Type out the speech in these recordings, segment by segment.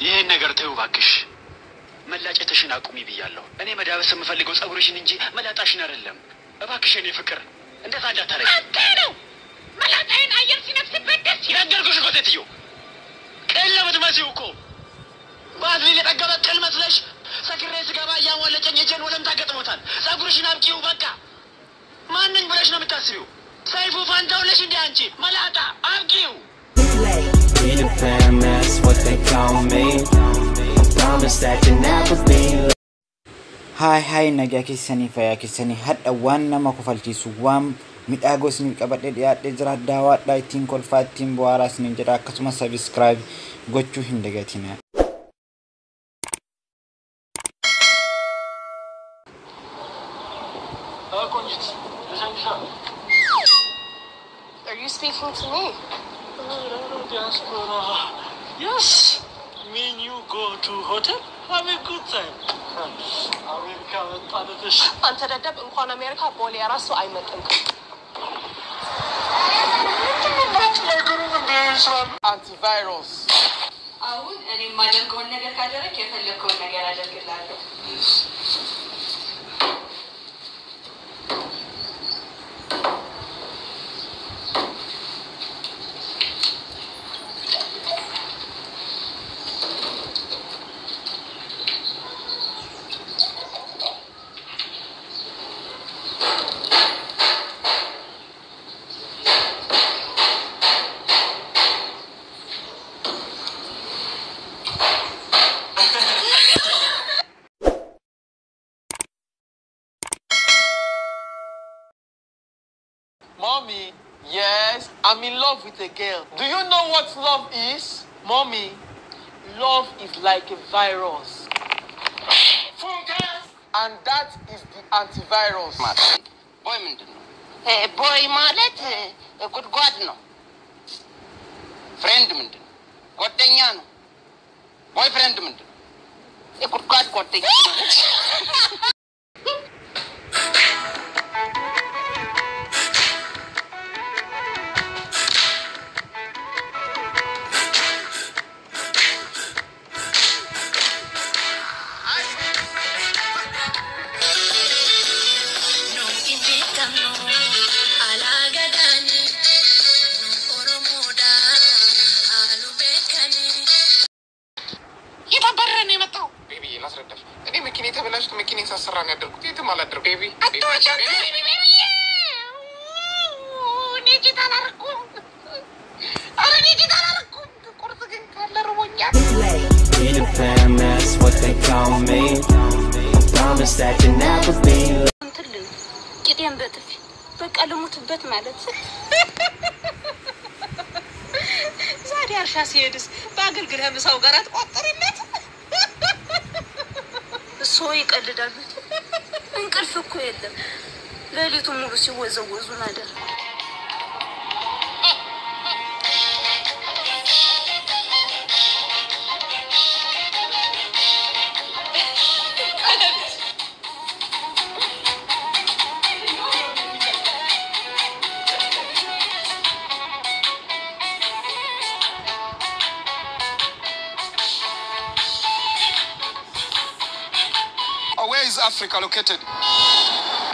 ይሄን ነገር ተይው እባክሽ መላጨትሽን አቁሚ ብያለሁ እኔ መዳበስ የምፈልገው ጸጉርሽን እንጂ መላጣሽን አይደለም እባክሽ እኔ ፍቅር እንደዛ እንዳታረጊ አትነው መላጣዬን አየር ሲነፍስበት ደስ ይላልኩሽ እኮ ሴትዮ ቀለበት መስዩ እኮ ባዝሊ ለጠገበ ከልመስለሽ ሰክሬ ስገባ ያሞለጨኝ እጄን ወለም ታገጥሞታል ጸጉርሽን አብቂው በቃ ማንንም ብለሽ ነው የምታስቢው ሰይፉ ፋንታው ለሽ እንዴ አንቺ መላጣ አብቂው That's what they call me. Promise that you never be. Hi nagaya kisani faya kisani hadda wanna makofalti suwam midagos ni kabadde diyaadde jira daawwadha ittiin kolfaa ittiin bu'aaras ni jira akkasuma subscribe gochuu hin dagatina. Are you speaking to me? Yes. Me and you go to hotel, have a good time. America and Bangladesh. Anta dadab inquan America boli arasu aymetum. Antivirus. አሁን እኔ ማደርገውን ነገር ካደረክ የፈለከውን ነገር አደርግልሃለሁ Mommy, yes, I'm in love with a girl. Do you know what love is? Mommy, love is like a virus. And that is the antivirus. Boy, hey, boy, malet, a good god, no. Friend, what thing, boyfriend, a good god, what thing. Baby. That's what they call me. Promise that you never be. ቂጤን በጥፊ በቃ ልሙትበት ማለት ዛሬ አርሻ ሲሄድስ ባገልግልህ ምሳው ጋር አትቆጥርለት እሱ ይቀልዳሉ እንቅልፍ እኮ የለም ሌሊቱን ሙሉ ሲወዘወዙ ናደር Where is Africa located?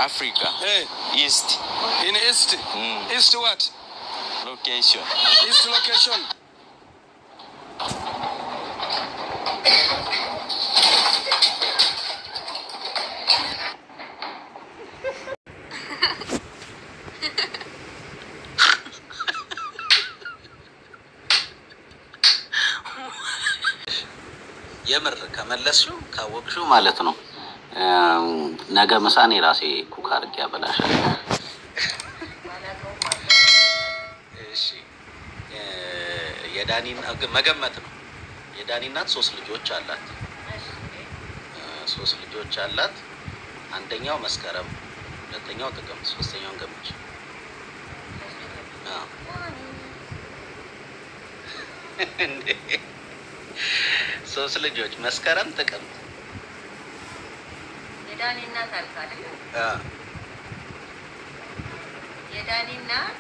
Africa. Hey. East. In East? East what? Location. East location. የምር ከመለስሽው ካወቅሽው ማለት ነው ነገ መሳኔ ራሴ ኩክ አድርጌ ያበላሻል እሺ የዳኒን መገመት ነው የዳኒ እናት 3 ልጆች አላት 3 ልጆች አላት አንደኛው መስከረም ሁለተኛው ጥቅምት ሶስተኛው ገመች ሶስት ልጆች መስከረም ጥቅምት የዳኒ እናት አልካለ የዳኒ እናት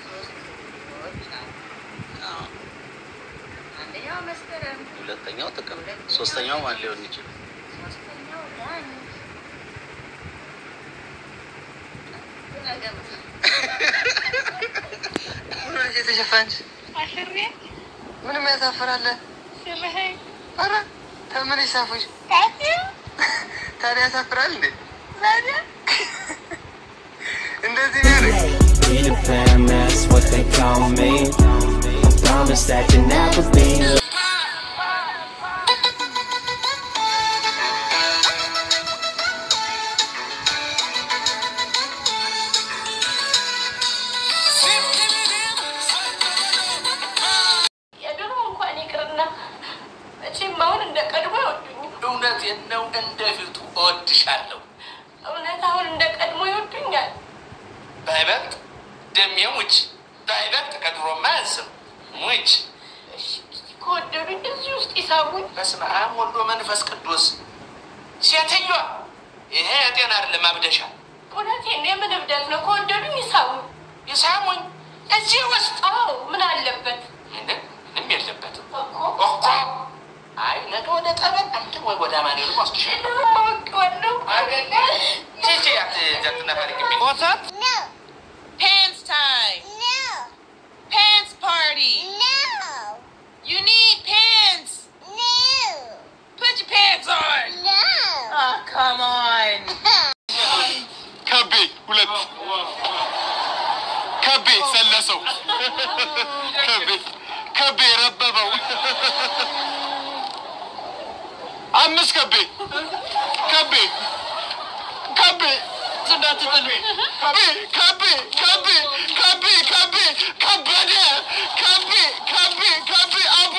3 ልጆች አንደኛው ሁለተኛው ጥቅም ሶስተኛው ማን ሊሆን ይችላል? የተሸፋንች ምንም ያሳፍራል። ኧረ ተምን ይሳፉሽ ታዲያ ያሳፍራል እንዴ? እንደዚህ Be the fam, that's what they call me. Promise that you never be. እውነቴን ነው እንደፊቱ እወድሻለሁ። እውነት አሁን እንደ ቀድሞ ይወዱኛል። ባይበልጥ ደሜ ሙች ባይበልጥ ከድሮማ ያንስም ሙች። ከወደዱኝ እዚህ ውስጥ ይሳቡኝ። በስመ አብ ወልድ ወመንፈስ ቅዱስ። ሴትዮዋ ይሄ የጤና አይደለም አብደሻ። እውነቴን ነው። የምን እብደት ነው? ከወደዱኝ ይሳቡኝ። ይሳሙኝ እዚህ ውስጥ? አዎ ምን አለበት? ምንም የለበትም እኮ። አይ ነገ ወደ ጠበል አንተ ወይ ወደ ማኔሩ ወስድሻል። ወለው አገኘ ጂጂ አትዘጥና ታሪክ ቢ What's up? No. Pants time. No. Pants party. No. You need pants. No. Put your pants on. No. Oh, come on. ከቤ ሁለት ከቤ ሰለሰው ከቤ ረበበው አምስት ከቤ እንዳትጥል ከቤ ከበደ ከቤ አቡ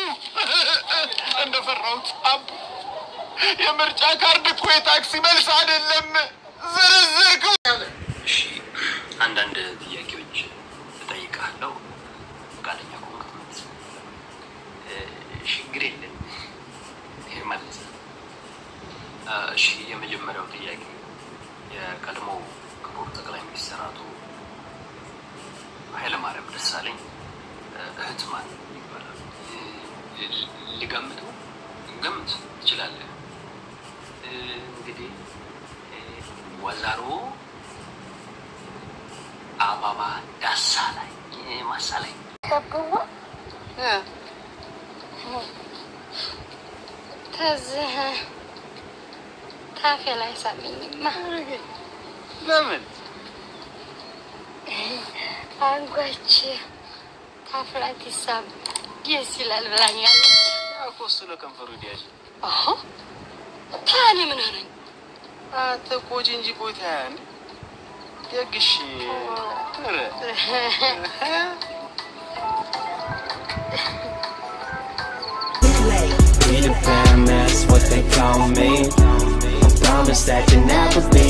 እንደፈራሁት አቡ የምርጫ ካርድ እኮ የታክሲ መልስ አይደለም ዝርዝር። እሺ አንዳንድ ጥያቄዎች እጠይቃለሁ ፈቃደኛ ከሆንክ ችግር የለም ይሄ ማለት ነው። እሺ የመጀመሪያው ጥያቄ የቀድሞው ክቡር ጠቅላይ ሚኒስትር አቶ ኃይለማርያም ደሳለኝ እህት ማን ይባላል? ልገምተው? ገምት ትችላለህ። እንግዲህ ወይዘሮ አበባ ደሳለኝ መሰለኝ። ከብዋ ተዝህ ታፌ ላይ ሳሚኝማ ለምን አንጓች ታፍላት ይሳብ ደስ ይላል ብላኛለች። ያኮስ ለከንፈሩ ይዲያጅ አሃ ታኔ ምን ሆነኝ? አትቆጪ እንጂ ቆይታ ያን ደግሽ ተረ Be the fam, that's what they call me. Promise that you never be.